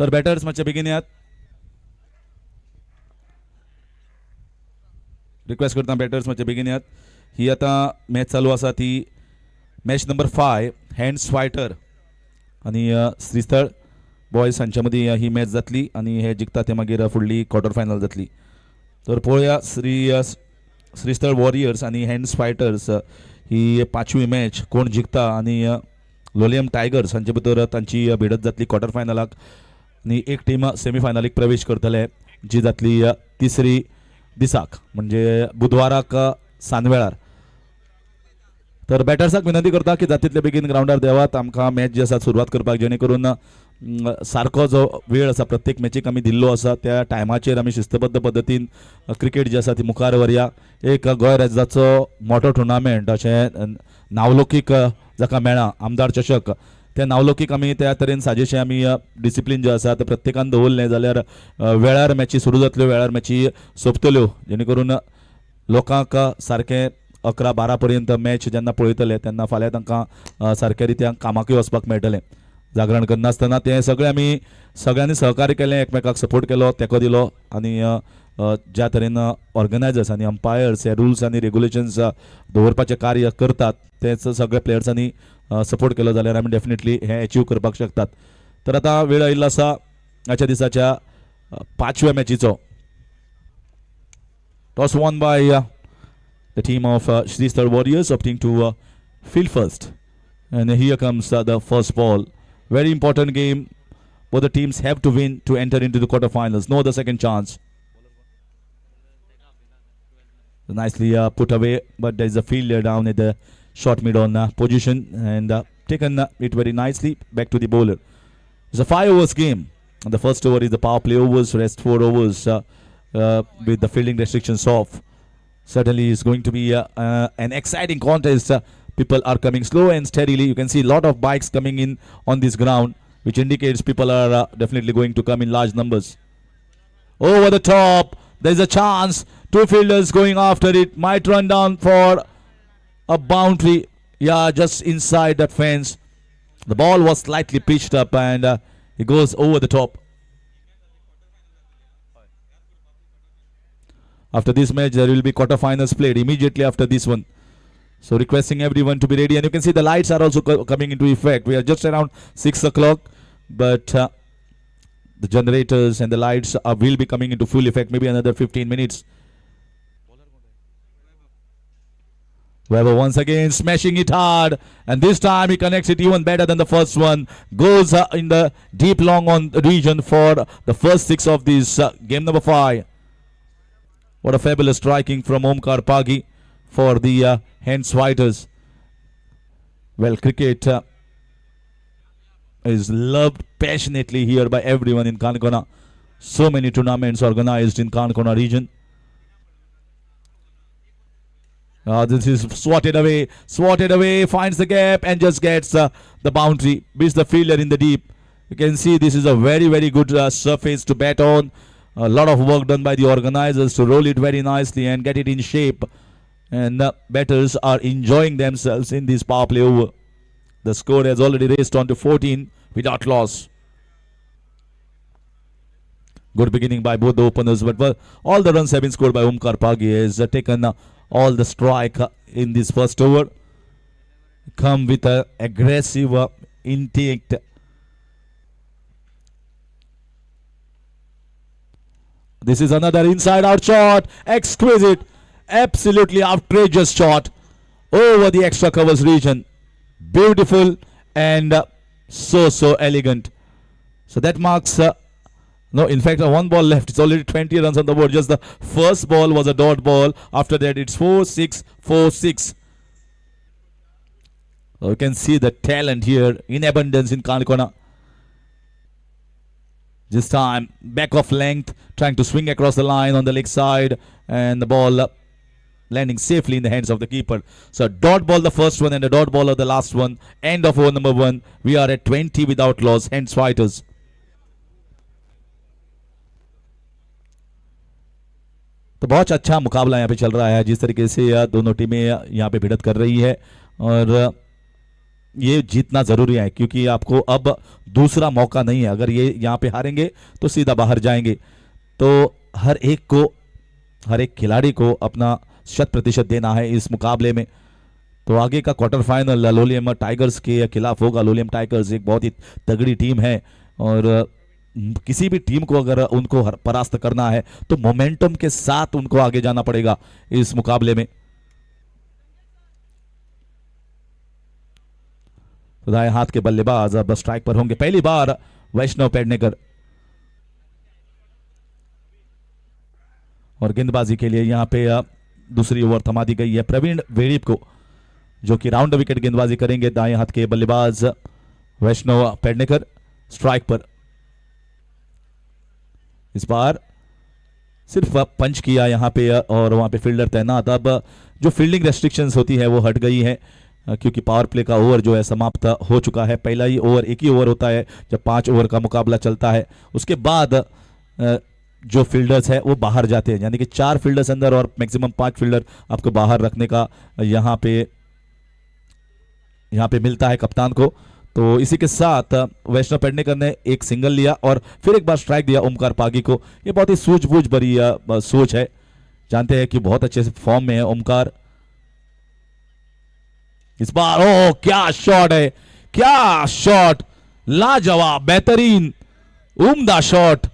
तर बॅटर्स मातशे बेगीन यात. रिक्वेस्ट करता बॅटर्स मातशे बेगीन यात. ही आता मॅच चालू आसा ती मॅच नंबर 5 हँड्स फायटर आणि श्रीस्थळ बॉयज हांच्या मदीं ही मॅच जातली आणि हे जिखता ते मागीर फुडली क्वॉर्टर फायनल जातली. तर पळोवया श्रीस्थळ वॉरियर्स आणि हँड्स फायटर्स ही 5वी मॅच कोण जिखता आणि लोलियम टायगर्स हांचे भितर तांची भिडत जातली क्वॉर्टर फायनलाक आणि एक टीम सेमीफायनलीक प्रवेश करतले जी जातली 3री दिसाक म्हणजे बुधवाराक सांजवेळार. तर बॅटर्साक विनंती करता की जाता तितले बेगीन ग्राउंडार देवात आमकां मॅच जी आसा सुरवात करपाक जेणे करून सारको जो वेळ आसा प्रत्येक मॅचीक आमी दिल्लो आसा त्या टायमाचेर आमी शिस्तबद्ध पद्दतीन क्रिकेट जी आसा ती मुखार व्हरया. एक गोंय राज्याचो मोठो टुर्नामेंट अशें नावलौकीक जाका मेळ्ळा आमदार चषक ते नावलौकीक आमी त्या तरेन साजेशें आमी डिसिप्लीन जे आसा ते प्रत्येकान दवरलें जाल्यार वेळार मॅची सुरू जातल्यो वेळार मॅची सोंपतल्यो जेणे करून लोकांक सारकें 11-12 पर्यंत मॅच जेन्ना पळयतले तेन्ना फाल्यां तांकां सारक्या रित्यान कामाकूय वचपाक मेळटलें. जागरण करनासतना तें सगळें आमी सगळ्यांनी सहकार्य केलें एकमेकाक सपोर्ट केलो तेंको दिलो आणि ज्या तरेन ऑर्गनायजर्स आनी अंपायर्स हे रुल्स आनी रेग्युलेशन्स दवरपाचें कार्य करतात तेच सगळे प्लेयर्सांनी सपोर्ट केलो जाल्यार आमी डेफिनेटली हे अचीव करपाक शकतात. तर आतां वेळ आयिल्लो आसा आजच्या दिसाच्या 5व्या मॅचीचो. Toss won by the team of Shrishthal Warriors opting to field first. And here comes the first ball. Very important game. Both the teams have to win to enter into the quarterfinals. No other second chance. Nicely put away, but there is a fielder down at the short mid-on position and taken it very nicely back to the bowler. It's a 5 overs game. The first over is the power play overs, rest 4 overs with the fielding restrictions off. Certainly is going to be an exciting contest. People are coming slow and steadily. You can see a lot of bikes coming in on this ground, which indicates people are definitely going to come in large numbers. Over the top, there's a chance. 2 fielders going after it. Might run down for a boundary. Yeah, just inside that fence. The ball was slightly pitched up and it goes over the top. After this match, there will be quarterfinals played immediately after this one. So requesting everyone to be ready. And you can see the lights are also coming into effect. We are just around 6 o'clock. But the generators and the lights will be coming into full effect. Maybe another 15 minutes. Weber once again smashing it hard. And this time he connects it even better than the first one. Goes in the deep long on region for the first 6 of this game number 5. What a fabulous striking from Omkar Pagi for the Hens Fighters. Well, cricket is loved passionately here by everyone in Kankona. So many tournaments organized in Kankona region. This is swatted away, finds the gap and just gets the boundary. Beats the fielder in the deep. You can see this is a very, very good surface to bat on. A lot of work done by the organizers to roll it very nicely and get it in shape. And batters are enjoying themselves in this power play over. The score has already raised on to 14 without loss. Good beginning by both the openers, but all the runs have been scored by Omkar Pagi. He has taken all the strike in this first over. Come with an aggressive intake. This is another inside out shot. Exquisite. Absolutely outrageous shot over the extra covers region. Beautiful and so elegant. So that marks no, in fact, one ball left. It's already 20 runs on the board. Just the first ball was a dot ball. After that, it's 4-6, 4-6. So you can see the talent here in abundance in Kankona. This time, back off length, trying to swing across the line on the leg side, and the ball landing safely in the hands of the keeper. So dot ball the first one and a dot ball of the last one. End of over number 1. We are at 20 without loss. Hence Fighters. तो बहुत अच्छा मुकाबला यहाँ पे चल रहा है. जिस तरीके से दोनों टीमें यहाँ पे भिड़त कर रही है और ये जीतना जरूरी है क्योंकि आपको अब दूसरा मौका नहीं है। अगर ये यहाँ पे हारेंगे तो सीधा बाहर जाएंगे। तो हर एक को, हर एक खिलाड़ी को अपना 100% देना है इस मुकाबले में। तो आगे का क्वार्टर फाइनल लोलियम टाइगर्स के खिलाफ होगा। लोलियम टाइगर्स एक बहुत ही तगड़ी टीम है और किसी भी टीम को अगर उनको परास्त करना है तो मोमेंटम के साथ उनको आगे जाना पड़ेगा इस मुकाबले में। तो दाएं हाथ के बल्लेबाज अब स्ट्राइक पर होंगे। पहली बार वैष्णव पेडनेकर, और गेंदबाजी के लिए यहां पे दूसरी ओवर थमा दी गई है प्रवीण वेड़ीप को, जो कि राउंड विकेट गेंदबाजी करेंगे। दाएं हाथ के बल्लेबाज वैष्णव पेडनेकर स्ट्राइक पर। इस बार सिर्फ पंच किया यहां पे और वहां पे फील्डर तैनात। अब जो फील्डिंग रेस्ट्रिक्शंस होती है वो हट गई है क्योंकि पावर प्ले का ओवर जो है समाप्त हो चुका है। पहला ही ओवर, एक ही ओवर होता है जब 5 ओवर का मुकाबला चलता है। उसके बाद जो फील्डर्स है वो बाहर जाते हैं, यानी कि 4 फील्डर्स अंदर और मैक्सिमम 5 फील्डर आपको बाहर रखने का यहाँ पे मिलता है कप्तान को। तो इसी के साथ वैष्णव पेडनेकर ने एक सिंगल लिया और फिर एक बार स्ट्राइक दिया ओमकार पागी को। ये बहुत ही सूझबूझ भरी सोच है, जानते हैं कि बहुत अच्छे फॉर्म में है ओमकार। इस बार ओ क्या शॉट है, क्या शॉट, लाजवाब, बेहतरीन, उम्दा शॉट।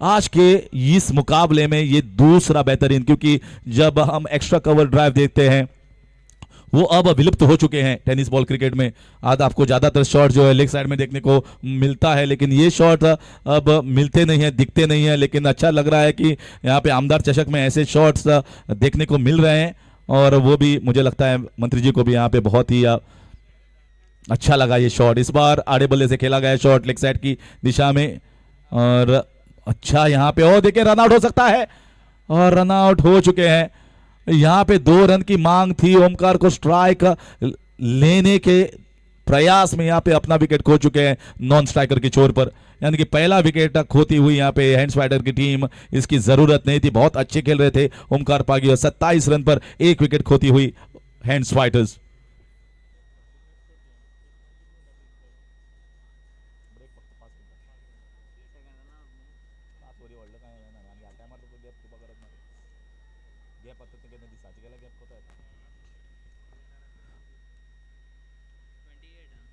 आज के इस मुकाबले में ये दूसरा बेहतरीन, क्योंकि जब हम एक्स्ट्रा कवर ड्राइव देखते हैं वो अब विलुप्त हो चुके हैं टेनिस बॉल क्रिकेट में। आज आपको ज्यादातर शॉट जो है लेग साइड में देखने को मिलता है, लेकिन ये शॉट अब मिलते नहीं है, दिखते नहीं है। लेकिन अच्छा लग रहा है कि यहाँ पे आमदार चषक में ऐसे शॉट्स देखने को मिल रहे हैं और वो भी मुझे लगता है मंत्री जी को भी यहाँ पे बहुत ही अच्छा लगा ये शॉट। इस बार आड़े बल्ले से खेला गया शॉट लेग साइड की दिशा में और अच्छा यहाँ पे ओ देखिए रन आउट हो सकता है और रन आउट हो चुके हैं। यहाँ पे 2 रन की मांग थी, ओमकार को स्ट्राइक लेने के प्रयास में यहाँ पे अपना विकेट खो चुके हैं नॉन स्ट्राइकर की छोर पर, यानी कि पहला विकेट खोती हुई यहाँ पे हैंड्स फाइटर की टीम। इसकी जरूरत नहीं थी, बहुत अच्छे खेल रहे थे ओमकार पागी और 27 रन पर 1 विकेट खोती हुई हैंड्स फाइटर्स।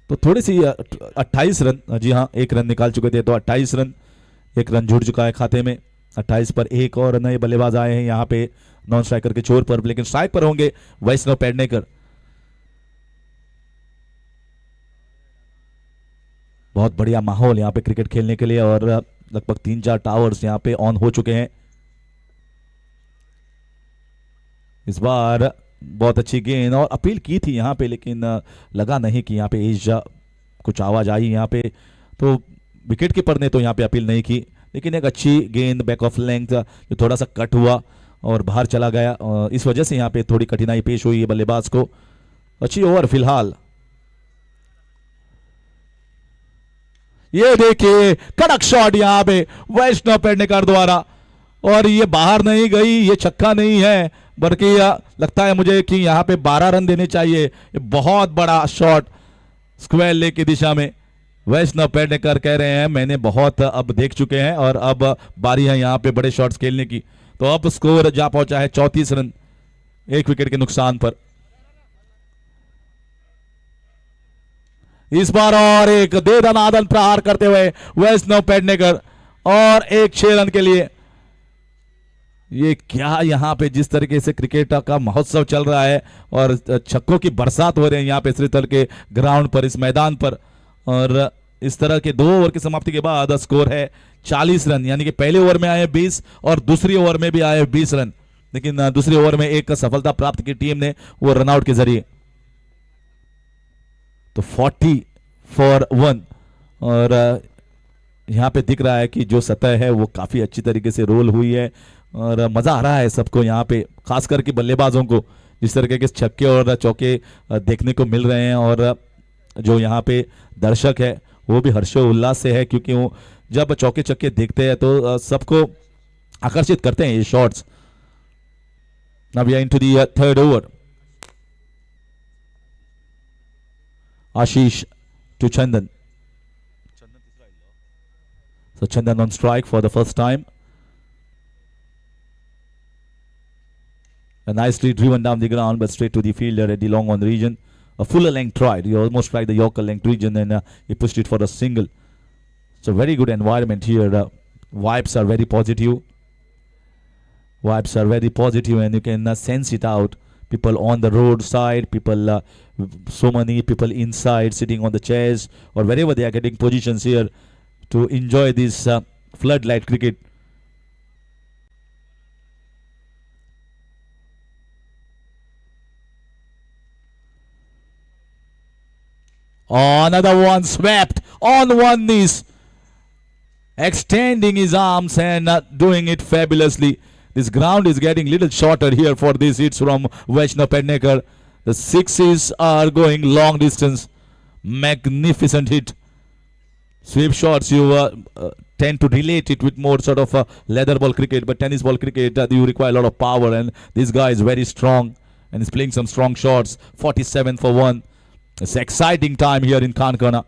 तो थोड़ी सी 28 रन, जी हाँ 1 रन निकाल चुके थे, तो 28 रन, 1 रन जुड़ चुका है खाते में। 28 पर 1 और नए बल्लेबाज आए हैं यहाँ पे नॉन स्ट्राइकर के छोर पर, लेकिन स्ट्राइक पर होंगे वैष्णव पेडनेकर। बहुत बढ़िया माहौल यहाँ पे क्रिकेट खेलने के लिए और लगभग 3-4 टावर्स यहाँ पे ऑन हो चुके हैं। इस बार बहुत अच्छी गेंद और अपील की थी यहाँ पे, लेकिन लगा नहीं कि यहाँ पे एज कुछ आवाज आई यहाँ पे, तो विकेट कीपर ने तो यहाँ पे अपील नहीं की। लेकिन एक अच्छी गेंद बैक ऑफ लेंथ जो थोड़ा सा कट हुआ और बाहर चला गया, इस वजह से यहाँ पे थोड़ी कठिनाई पेश हुई है बल्लेबाज को। अच्छी ओवर फिलहाल। ये देखिए कड़क शॉट यहाँ पे वैष्णव पेडनेकर द्वारा, और ये बाहर नहीं गई, ये छक्का नहीं है, बल्कि लगता है मुझे कि यहाँ पे 12 रन देने चाहिए। बहुत बड़ा शॉट स्क्वायर लेग की दिशा में वैष्णव पेडनेकर कह रहे हैं मैंने बहुत अब देख चुके हैं और अब बारी है यहाँ पे बड़े शॉट्स खेलने की। तो अब स्कोर जा पहुंचा है 34 रन 1 विकेट के नुकसान पर। इस बार और एक दे दनादन प्रहार करते हुए वैष्णव पेडनेकर और एक 6 रन के लिए। ये क्या यहाँ पे जिस तरीके से क्रिकेट का महोत्सव चल रहा है और छक्कों की बरसात हो रही है यहाँ पे श्रीस्थल के ग्राउंड पर, इस मैदान पर, और इस तरह के 2 ओवर की समाप्ति के बाद स्कोर है 40 रन, यानी कि पहले ओवर में आए 20 और दूसरी ओवर में भी आए 20 रन, लेकिन दूसरी ओवर में एक सफलता प्राप्त की टीम ने वो रनआउट के जरिए। तो 40 फॉर 1 और यहाँ पे दिख रहा है कि जो सतह है वो काफी अच्छी तरीके से रोल हुई है और मजा आ रहा है सबको यहाँ पे, खास करके बल्लेबाजों को जिस तरीके के छक्के और चौके देखने को मिल रहे हैं। और जो यहाँ पे दर्शक है वो भी हर्षो उल्लास से है, क्योंकि वो जब चौके चक्के देखते हैं तो सबको आकर्षित करते हैं ये shots. Now we are into the third over Ashish to Chandan. So Chandan on strike for the first time. A nicely driven down the ground, but straight to the fielder at the long on region. A fuller length try. He almost tried the Yorker length region, and he pushed it for a single. It's a very good environment here. Vibes are very positive. Vibes are very positive, and you can sense it out. People on the roadside, people, so many people inside sitting on the chairs or wherever they are getting positions here to enjoy this floodlight cricket. Oh, another one swept on one knees, extending his arms and doing it fabulously. This ground is getting little shorter here for these hits from Vaishnav Pednekar. The sixes are going long distance. Magnificent hit. Sweep shots, you tend to relate it with more sort of leather ball cricket, but tennis ball cricket, you require a lot of power, and this guy is very strong and is playing some strong shots. 47 for 1. It's exciting time here in Kankana.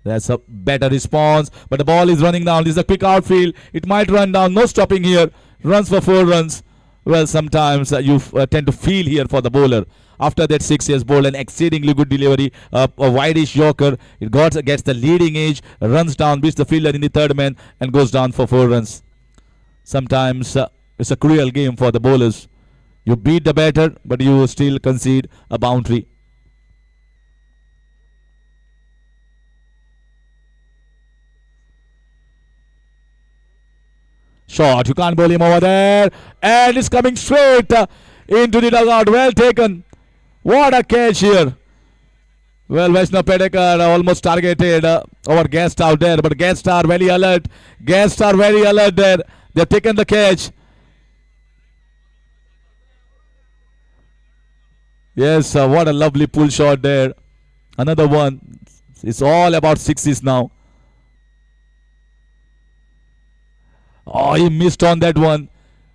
That's a better response, but the ball is running down. This is a quick outfield. It might run down. No stopping here. Runs for 4 runs. Well, sometimes you tend to feel here for the bowler. After that 6 years bowled an exceedingly good delivery, a wideish Yorker. It gets the leading edge, runs down, beats the fielder in the third man, and goes down for 4 runs. Sometimes it's a cruel game for the bowlers. You beat the batter, but you still concede a boundary. Shot, you can't bowl him over there, and it's coming straight into the dugout. Well taken. What a catch here. Well, Vaishnav Pednekar almost targeted our guest out there, but guests are very alert. Guests are very alert there. They've taken the catch. Yes, what a lovely pull shot there. Another one. It's all about sixes now. Oh, he missed on that one.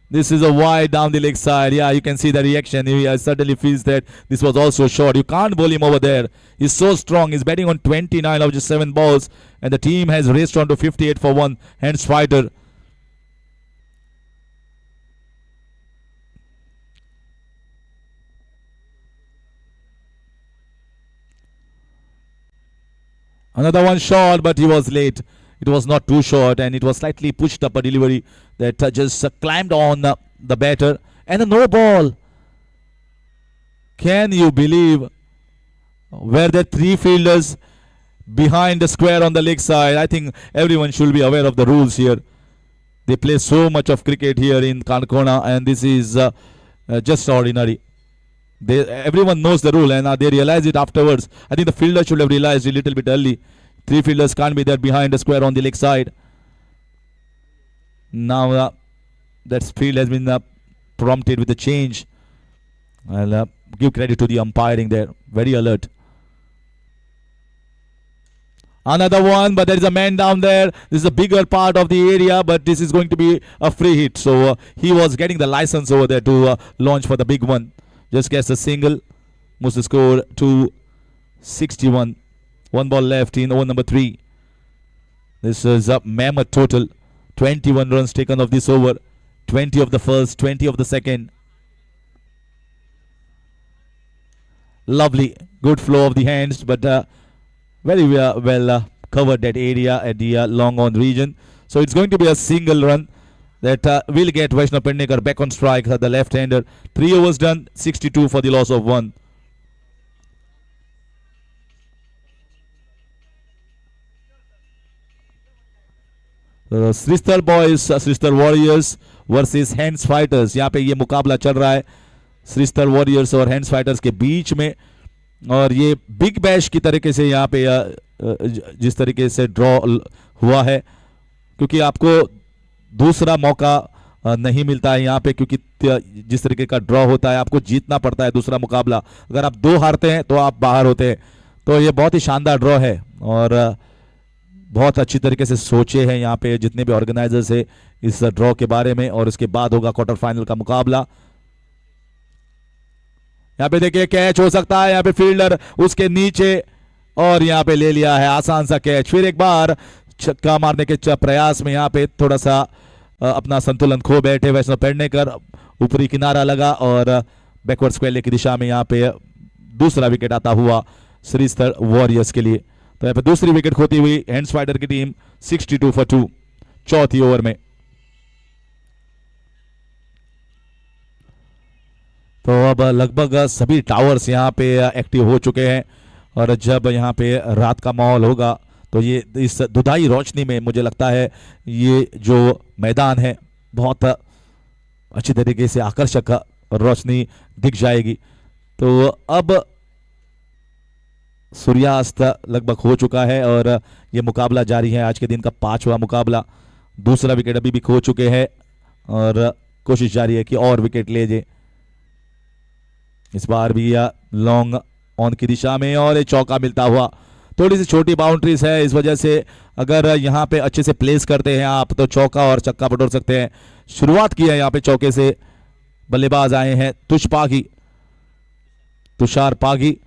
This is a wide down the leg side. Yeah, you can see the reaction. He certainly feels that this was also short. You can't bowl him over there. He's so strong. He's batting on 29 of just 7 balls. And the team has raced on to 58 for 1. Hands fighter. Another one short, but he was late. It was not too short, and it was slightly pushed up a delivery that just climbed on the batter. And a no ball. Can you believe? Were there 3 fielders behind the square on the leg side? I think everyone should be aware of the rules here. They play so much of cricket here in Kankona, and this is just ordinary. Everyone knows the rule, and they realize it afterwards. I think the fielder should have realized a little bit early. 3 fielders can't be there behind the square on the leg side. Now that field has been prompted with the change. I'll give credit to the umpiring there. Very alert. Another one, but there is a man down there. This is a bigger part of the area, but this is going to be a free hit. So he was getting the license over there to launch for the big one. Just gets a single. Moves the score to 61. 1 ball left in over number 3. This is a mammoth total. 21 runs taken of this over. 20 of the first, 20 of the second. Lovely. Good flow of the hands, but very well covered that area at the long on region. So it's going to be a single run that will get Vaishnav Pednekar back on strike, the left-hander. 3 overs done, 62 for the loss of 1. Shristhal boys, Shristhal warriors versus hands fighters. यहाँ पे ये मुकाबला चल रहा है Shristhal warriors और hands fighters के बीच में, और ये बिग बैश की तरीके से यहाँ पे जिस तरीके से ड्रॉ हुआ है, क्योंकि आपको दूसरा मौका नहीं मिलता है यहाँ पे, क्योंकि जिस तरीके का ड्रॉ होता है आपको जीतना पड़ता है दूसरा मुकाबला. अगर आप 2 हारते हैं तो आप बाहर होते हैं. तो ये बहुत ही शानदार ड्रॉ है, और बहुत अच्छी तरीके से सोचे हैं यहाँ पे जितने भी ऑर्गेनाइजर्स है इस ड्रॉ के बारे में, और इसके बाद होगा क्वार्टर फाइनल का मुकाबला। यहाँ पे देखिए कैच हो सकता है, यहाँ पे फील्डर उसके नीचे, और यहाँ पे ले लिया है आसान सा कैच। फिर एक बार छक्का मारने के प्रयास में यहाँ पे थोड़ा सा अपना संतुलन खो बैठे वैष्णव पेडनेकर, ऊपरी किनारा लगा और बैकवर्ड स्क्वायर की दिशा में यहाँ पे दूसरा विकेट आता हुआ श्रीस्थल वॉरियर्स के लिए। तो यहाँ पे दूसरी विकेट खोती हुई हैंड्स फाइटर की टीम 62 for 2 चौथी ओवर में। तो अब लगभग सभी टावर्स यहाँ पे एक्टिव हो चुके हैं, और जब यहाँ पे रात का माहौल होगा तो ये इस दुधाई रोशनी में मुझे लगता है ये जो मैदान है बहुत अच्छी तरीके से आकर्षक रोशनी दिख जाएगी। तो अब सूर्यास्त लगभग हो चुका है और ये मुकाबला जारी है। आज के दिन का 5वां मुकाबला, दूसरा विकेट अभी भी खो चुके हैं और कोशिश जारी है कि और विकेट ले जाए। इस बार भी लॉन्ग ऑन की दिशा में और एक चौका मिलता हुआ। थोड़ी सी छोटी बाउंड्रीज है, इस वजह से अगर यहाँ पे अच्छे से प्लेस करते हैं आप तो चौका और छक्का बटोर सकते हैं। शुरुआत की है यहाँ पे चौके से, बल्लेबाज आए हैं तुषार पागी,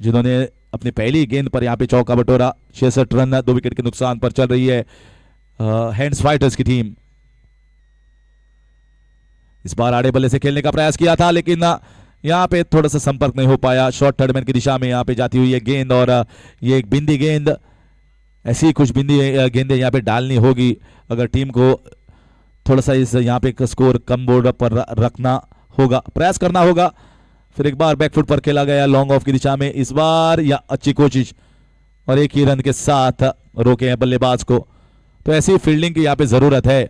जिन्होंने अपनी पहली गेंद पर यहाँ पे चौका बटोरा। 66 रन 2 विकेट के नुकसान पर चल रही है हैंड्स फाइटर्स की टीम। इस बार आड़े बल्ले से खेलने का प्रयास किया था, लेकिन यहाँ पे थोड़ा सा संपर्क नहीं हो पाया। शॉर्ट थर्ड मैन की दिशा में यहाँ पे जाती हुई है गेंद, और ये एक बिंदी गेंद, ऐसी कुछ बिंदी गेंदें यहाँ पे डालनी होगी अगर टीम को थोड़ा सा इस यहाँ पे स्कोर कम बोर्ड पर रखना होगा, प्रयास करना होगा। फिर एक बार बैकफुट पर खेला गया लॉन्ग ऑफ की दिशा में, इस बार या अच्छी कोशिश और एक ही रन के साथ रोके हैं बल्लेबाज को। तो ऐसी फील्डिंग की यहाँ पे जरूरत है।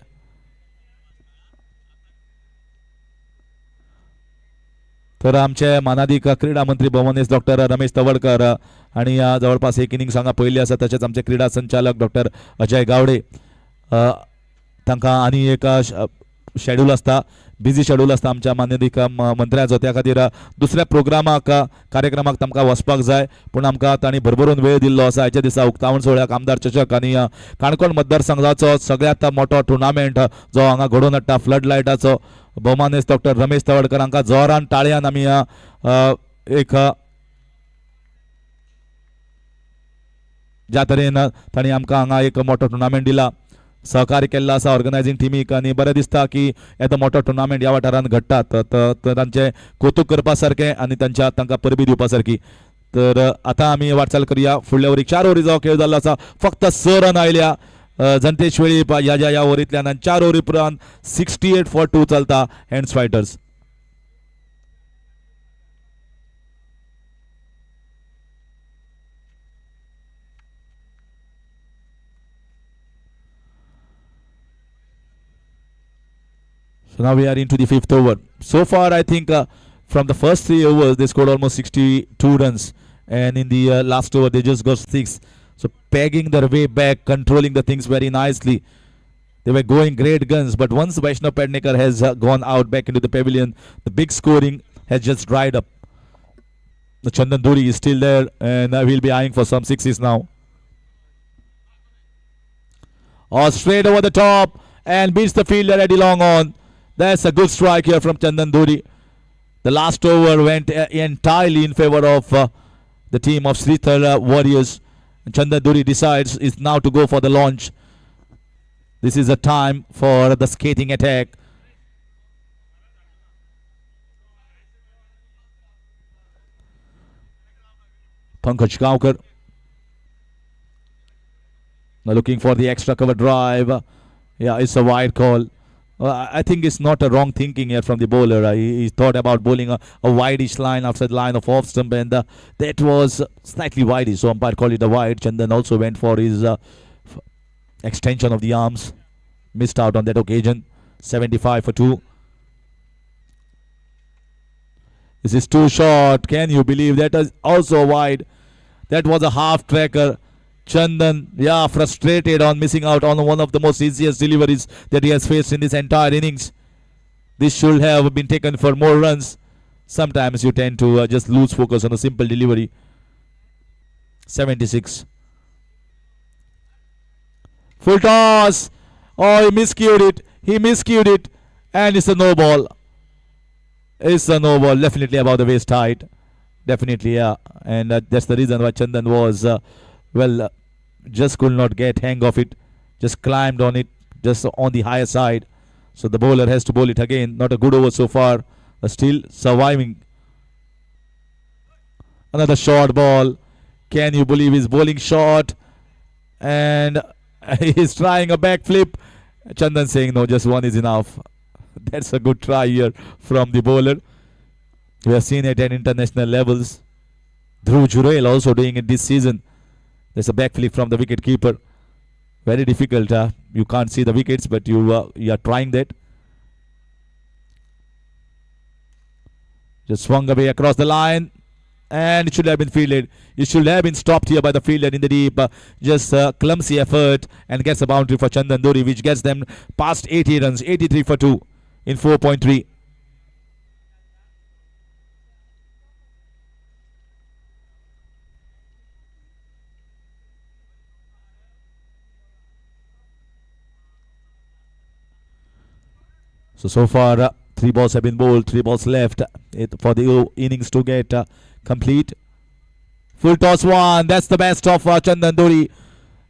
तर आमचे मानाधिक क्रीडा मंत्री भवनेश डॉक्टर रमेश तवडकर आणि जवळपास एक इनिंग सांगा पहिली आसा, तसेच आमचे क्रीडा संचालक डॉक्टर अजय गावडे, तांकां आनी एक शेड्यूल असता, बिझी शेड्यूल असता आमच्या माननीय मंत्र्याचो, त्या खातीर दुसऱ्या प्रोग्रामाक कार्यक्रमाक तांकां वचपाक जाय, पूण आमकां तांणी भरभरून वेळ दिल्लो आसा। आयच्या दिसा उक्तावण सोहळ्याक आमदार चषक आनी काणकोण मतदारसंघाचो सगळ्यांत मोठो टुर्नामेंट जो हांगा घडोवन हाडटा फ्लड लायटाचो, भौमानेस डॉक्टर रमेश तवडकर हांकां जोरान ताळयान आमी एक ज्या तरेन तांणी आमकां हांगा एक मोठो टुर्नामेंट दिला, सहकार्य केल्लो आसा ऑर्गनायझिंग टीमीक, आनी बरें दिसता की येदो मोठो टुर्नामेंट ह्या वाठारांत घडटात, तांचे कौतुक करपा सारकें आनी तांकां परबी दिवपा सारकी। तर आतां आमी वाटचाल करुया फुडल्या ओव्हरीक। 4 ओव्हरी जो खेळ जाल्लो आसा, फक्त 6 रन आयल्या जनतेश वेळी ह्या ओव्हरींतल्यान, आनी 4 ओव्हरी उपरांत 68 for 2 चलता hands fighters. So now we are into the 5th over. So far, I think from the first 3 overs, they scored almost 62 runs. And in the last over, they just got 6. So pegging their way back, controlling the things very nicely. They were going great guns. But once Vaishnav Pednekar has gone out back into the pavilion, the big scoring has just dried up. The Chandan Duri is still there, and he'll be eyeing for some sixes now. Oh, straight over the top and beats the fielder Eddie Long on. That's a good strike here from Chandan Duri. The last over went entirely in favor of the team of Shrishthal Warriors. And Chandan Duri decides is now to go for the launch. This is a time for the skating attack. Pankaj Gaonkar now looking for the extra cover drive. Yeah, it's a wide call. I think it's not a wrong thinking here from the bowler. He thought about bowling a wideish line outside the line of off stump, and that was slightly wideish, so umpire called it a wide. Chandan also went for his extension of the arms, missed out on that occasion. 75 for 2. This is too short. Can you believe that is also wide? That was a half tracker. Chandan, yeah, frustrated on missing out on one of the most easiest deliveries that he has faced in this entire innings. This should have been taken for more runs. Sometimes you tend to just lose focus on a simple delivery. 76. Full toss. Oh, he miscued it. He miscued it. And it's a no ball. It's a no ball. Definitely above the waist height. Definitely, yeah. And that's the reason why Chandan was, well, just could not get hang of it. Just climbed on it. Just on the higher side. So the bowler has to bowl it again. Not a good over so far. Still surviving. Another short ball. Can you believe his bowling shot? And he's trying a backflip. Chandan saying no, just one is enough. That's a good try here from the bowler. We have seen it at international levels. Dhruv Jurel also doing it this season. There's a backflip from the wicket keeper. Very difficult. You can't see the wickets, but you are trying that. Just swung away across the line. And it should have been fielded. It should have been stopped here by the fielder in the deep. Just clumsy effort and gets a boundary for Chandan Duri, which gets them past 80 runs. 83 for 2 in 4.3. So far, 3 balls have been bowled, 3 balls left for the innings to get complete. Full toss one. That's the best of Chandan Duri.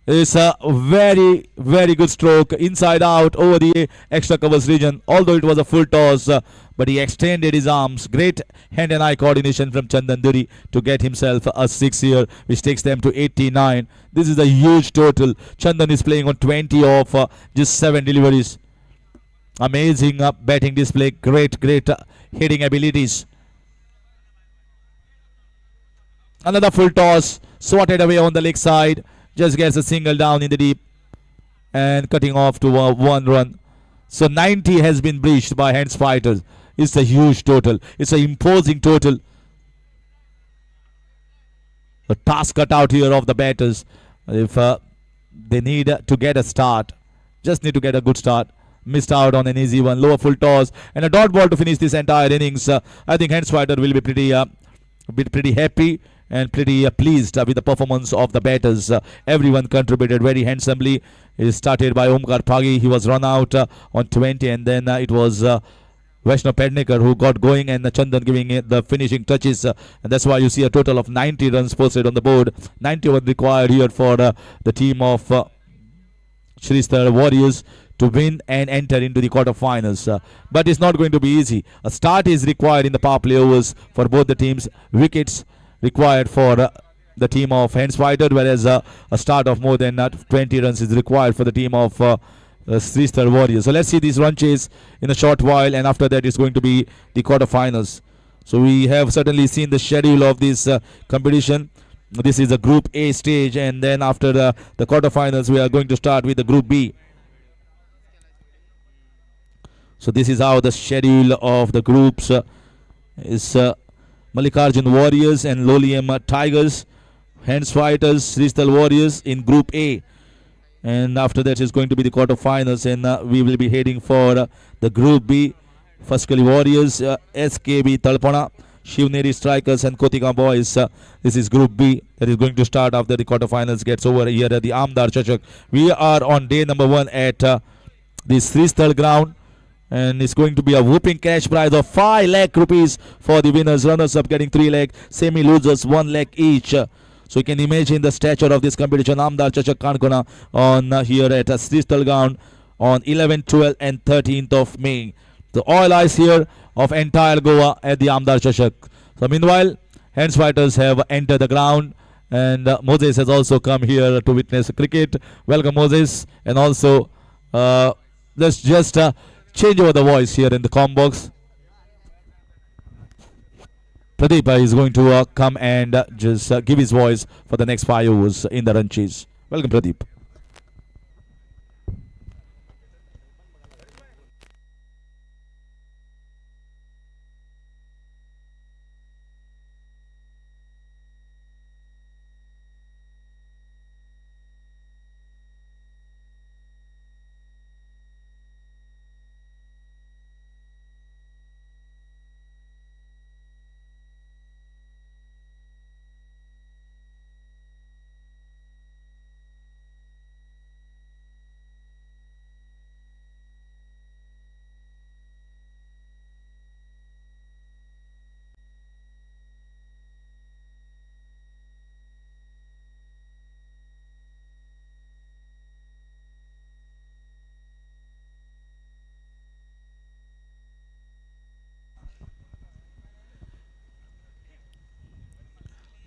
It's a very, very good stroke inside out over the extra covers region. Although it was a full toss, but he extended his arms. Great hand and eye coordination from Chandan Duri to get himself a 6 here, which takes them to 89. This is a huge total. Chandan is playing on 20 of just 7 deliveries. Amazing batting display. Great hitting abilities. Another full toss. Swatted away on the leg side. Just gets a single down in the deep. And cutting off to 1 run. So 90 has been breached by hands fighters. It's a huge total. It's an imposing total. A task cut out here of the batters. If they need to get a start. Just need to get a good start. Missed out on an easy one. Lower full toss. And a dot ball to finish this entire innings. I think hands fighter will be pretty happy and pretty pleased with the performance of the batters. Everyone contributed very handsomely. It started by Omkar Phagi. He was run out on 20, and then it was Vaishnav Pednekar who got going, and Chandan giving it the finishing touches. And that's why you see a total of 90 runs posted on the board. 91 required here for the team of Shrishthal Warriors to win and enter into the quarterfinals. But it's not going to be easy. A start is required in the power play overs for both the teams. Wickets required for the team of hands fighter, whereas a start of more than 20 runs is required for the team of Shrishthal Warriors. So let's see this run chase in a short while, and after that it's going to be the quarterfinals. So we have certainly seen the schedule of this competition. This is the Group A stage, and then after the quarterfinals we are going to start with the Group B. So this is how the schedule of the groups is. Mallikarjun Warriors and Lolium Tigers, hands fighters, Shrishthal Warriors in Group A. And after that is going to be the quarterfinals, and we will be heading for the Group B. Faskali Warriors, SKB Talpana, Shivneri Strikers and Kotika Boys. This is Group B that is going to start after the quarterfinals gets over here at the Amdar Chashak. We are on day number 1 at the Shrishthal ground. And it's going to be a whooping cash prize of 5 lakh rupees for the winners. Runners up getting 3 lakh. Semi-losers 1 lakh each. So you can imagine the stature of this competition. Amdar Chashak Kankona on here at Shrishthal ground on 11th, 12th and 13th of May. The all eyes here of entire Goa at the Amdar Chashak. So meanwhile, hands fighters have entered the ground. And Moses has also come here to witness cricket. Welcome Moses. And also let's just change over the voice here in the comm box. Pradeep is going to come and just give his voice for the next 5 overs in the run chase. Welcome, Pradeep.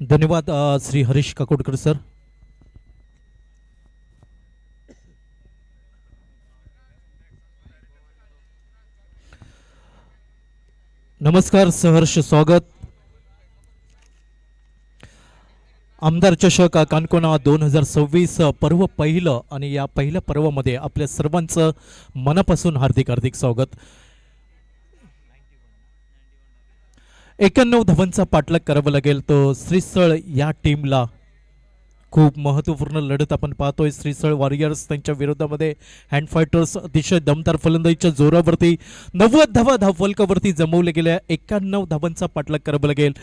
धन्यवाद Shri Harish Kakodkar sir. नमस्कार, सहर्ष स्वागत. आमदार चषक कानकोना 2026 पर्व पहिलं आणि या पहिल्या पर्वामध्ये आपल्या सर्वांचं मनापासून हार्दिक हार्दिक स्वागत. 91 धावांचा पाठलाग करावा लागेल तो श्रीस्थळ या टीमला. खूप महत्त्वपूर्ण लढत आपण पाहतोय. श्रीस्थळ वॉरियर्स त्यांच्या विरोधामध्ये हँड फायटर्स अतिशय दमदार फलंदाजीच्या जोरावरती 90 धावा धावफलकावरती जमवल्या गेल्या. 91 धावांचा पाठलाग करावा लागेल.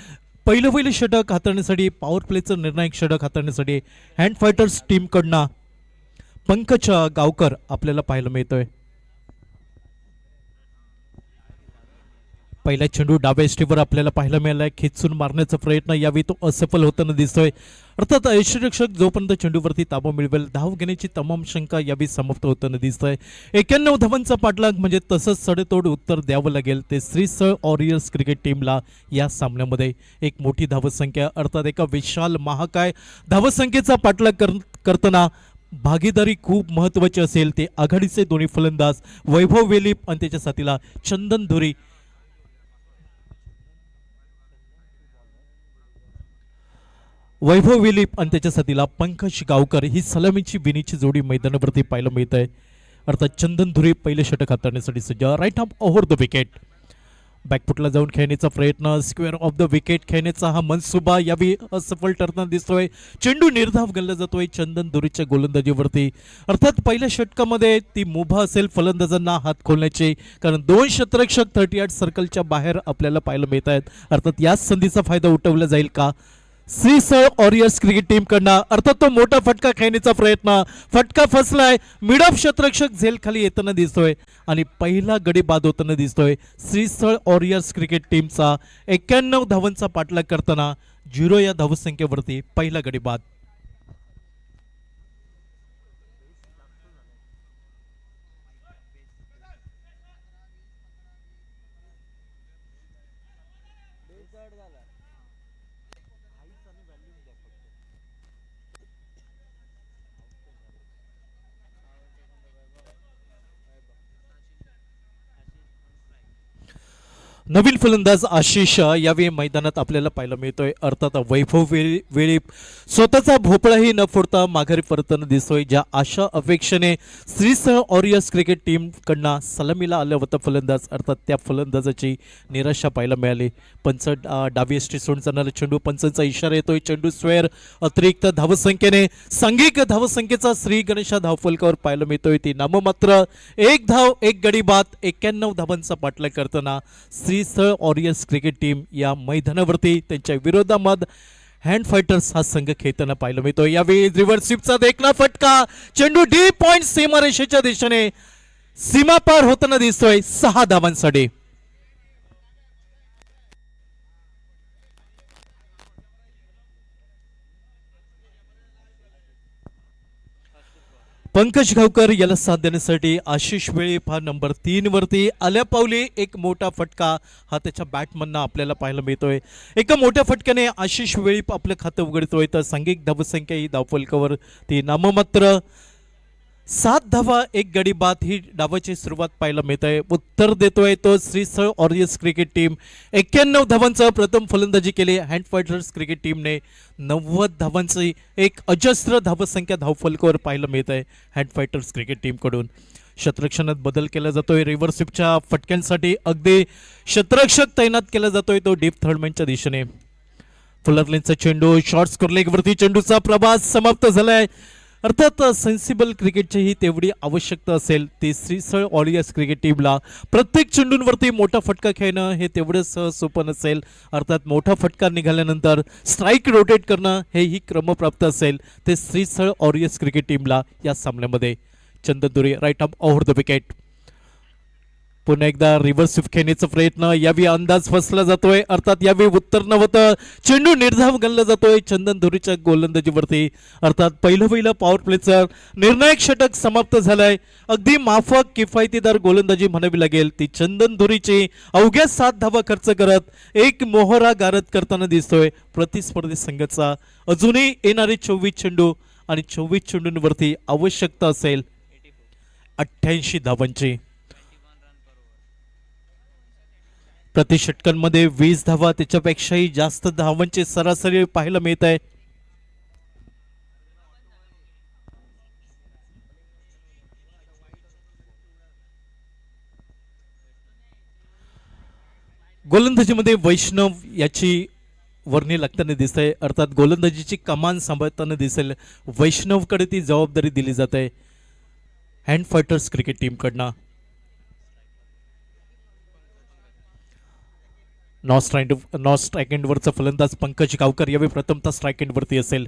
पहिलं षटक हाताळण्यासाठी, पॉवर प्लेचं निर्णायक षटक हाताळण्यासाठी हँड फायटर्स टीमकडनं पंकज गावकर आपल्याला पाहायला मिळतोय. पहिला चेंडू डाव्या एष्टीवर आपल्याला पाहायला मिळालाय. खेचून मारण्याचा प्रयत्न यावेळी तो असफल होताना दिसतोय. अर्थात यष्टीरक्षक जोपर्यंत चेंडूवरती ताबा मिळवेल धाव घेण्याची तमाम शंका यावेळी समाप्त होताना दिसतोय. 91 धावांचा पाठलाग म्हणजे तसंच सडेतोड उत्तर द्यावं लागेल ते श्रीस्थळ वॉरियर्स क्रिकेट टीमला. या सामन्यामध्ये एक मोठी धावसंख्या, अर्थात एका विशाल महाकाय धावसंख्येचा पाठलाग करताना भागीदारी खूप महत्वाची असेल. ते आघाडीचे दोन्ही फलंदाज वैभव वेलीप आणि त्याच्या साथीला चंदन धुरी. वैभव विलीप आणि त्याच्या साथीला पंकज गावकर ही सलामीची बिनीची जोडी मैदानावरती पाहायला मिळत आहे. अर्थात चंदन धुरी पहिले षटक हाताळण्यासाठी सज्ज. Right half over the wicket. बॅकफुटला जाऊन खेळण्याचा प्रयत्न, स्क्वेअर ऑफ द विकेट खेळण्याचा हा मनसुबा यावेळी असफल ठरताना दिसतोय. चेंडू निर्धाव गल्ला जातोय चंदन धुरीच्या गोलंदाजीवरती. अर्थात पहिल्या षटकामध्ये ती मुभा असेल फलंदाजांना हात खोलण्याची, कारण 2 क्षेत्ररक्षक 38 सर्कलच्या बाहेर आपल्याला पाहायला मिळत आहेत. अर्थात याच संधीचा फायदा उठवला जाईल का श्रीस्थळ वॉरियर्स क्रिकेट टीम कडनं. अर्थात तो मोठा फटका खेळण्याचा प्रयत्न, फटका फसलाय. मिड ऑफ क्षेत्ररक्षक झेल खाली येताना दिसतोय आणि पहिला गडी बाद होताना दिसतोय. श्रीस्थळ वॉरियर्स क्रिकेट टीमचा 91 धावांचा पाठलाग करताना 0 या धावसंख्येवरती पहिला गडी बाद. नवीन फलंदाज आशिष यावेळी मैदानात आपल्याला पाहायला मिळतोय. अर्थात वैभव वेळीप स्वतःचा भोपळाही न फोडता माघारी परतताना दिसतोय. ज्या आशा अपेक्षेने श्रीस्थळ वॉरियर्स क्रिकेट टीम कडनं सलामीला आलं होतं फलंदाज, अर्थात त्या फलंदाजाची निराशा पाहायला मिळाली. पंच डावी एष्टी सोडून जाणारा चेंडू, पंचांचा इशारा येतोय. चेंडू स्क्वेअर अतिरिक्त धावसंख्येने सांघिक धावसंख्येचा श्री गणेशा धावफलकावर पाहायला मिळतोय. ती नाममात्र 1 धाव 1 गडी बाद. 91 धावांचा पाठलाग करताना श्रीस्थळ वॉरियर्स क्रिकेट टीम या मैदानावरती त्यांच्या विरोधामध्ये हँड फायटर्स हा संघ खेळताना पाहायला मिळतो. यावेळी रिव्हर्स स्वीपचा देखला फटका, चेंडू डीप पॉइंट सीमारेषेच्या दिशेने सीमा पार होताना दिसतोय 6 धावांसाठी. पंकज गावकर याला साथ देण्यासाठी आशिष वेळीप हा नंबर 3 वरती आल्या पावली. एक मोठा फटका हा त्याच्या बॅटमनना आपल्याला पाहायला मिळतोय. एका मोठ्या फटक्याने आशिष वेळीप आपलं खातं उघडतोय. तर सांघिक धावसंख्या ही धावफलकावर ती नाममात्र 7 धावा 1 गडी बाद ही डावाची सुरुवात पाहायला मिळत आहे. उत्तर देतोय तो श्रीस्थळ वॉरियर्स क्रिकेट टीम. 91 धावांचं प्रथम फलंदाजी केली हँड फायटर्स क्रिकेट टीमने. 90 धावांची एक अजस्र धावसंख्या धावफलकावर पाहायला मिळत आहे हँड फायटर्स क्रिकेट टीमकडून. क्षेत्ररक्षणात बदल केला जातोय. रिव्हर्स स्वीपच्या फटक्यांसाठी अगदी क्षेत्ररक्षक तैनात केला जातोय तो डीप थर्डमॅनच्या दिशेने. फुलरलेनचा चेंडू शॉर्ट स्कोर लेगवरती चेंडूचा प्रवास समाप्त झालाय. अर्थात सेन्सिबल क्रिकेटची ही तेवढी आवश्यकता असेल ती श्रीस्थळ वॉरियर्स क्रिकेट टीमला. प्रत्येक चेंडूंवरती मोठा फटका खेळणं हे तेवढंच सोपं नसेल. अर्थात मोठा फटका निघाल्यानंतर स्ट्राईक रोटेट करणं हेही क्रमप्राप्त असेल ते श्रीस्थळ वॉरियर्स क्रिकेट टीमला या सामन्यामध्ये. Chandan Dhuri right arm over the wicket. पुन्हा एकदा रिव्हर्स स्विफ्ट खेळण्याचा प्रयत्न, यावेळी अंदाज फसला जातोय, अर्थात यावेळी उत्तर नव्हतं. चेंडू निर्धाव गणला जातोय चंदन धुरीच्या गोलंदाजीवरती. अर्थात पहिलं पॉवर प्लेचं निर्णायक षटक समाप्त झालंय. अगदी माफक किफायतीदार गोलंदाजी म्हणावी लागेल ती चंदन धुरीची. अवघ्या 7 धावा खर्च करत एक मोहरा गारद करताना दिसतोय प्रतिस्पर्धी संघाचा. अजूनही येणारे 24 चेंडू आणि 24 चेंडूंवरती आवश्यकता असेल 88 धावांची. प्रति षटकांमध्ये 20 धावा, त्याच्यापेक्षाही जास्त धावांची सरासरी पाहायला मिळत आहे. गोलंदाजीमध्ये वैष्णव याची वर्णी लागताना दिसतंय, अर्थात गोलंदाजीची कमान सांभाळताना दिसेल. वैष्णवकडे ती जबाबदारी दिली जात आहे हँड फायटर्स क्रिकेट टीमकडनं. नॉन स्ट्राईक एंडवरचा फलंदाज पंकज गावकर यावेळी प्रथमतः स्ट्राईक एंडवरती असेल.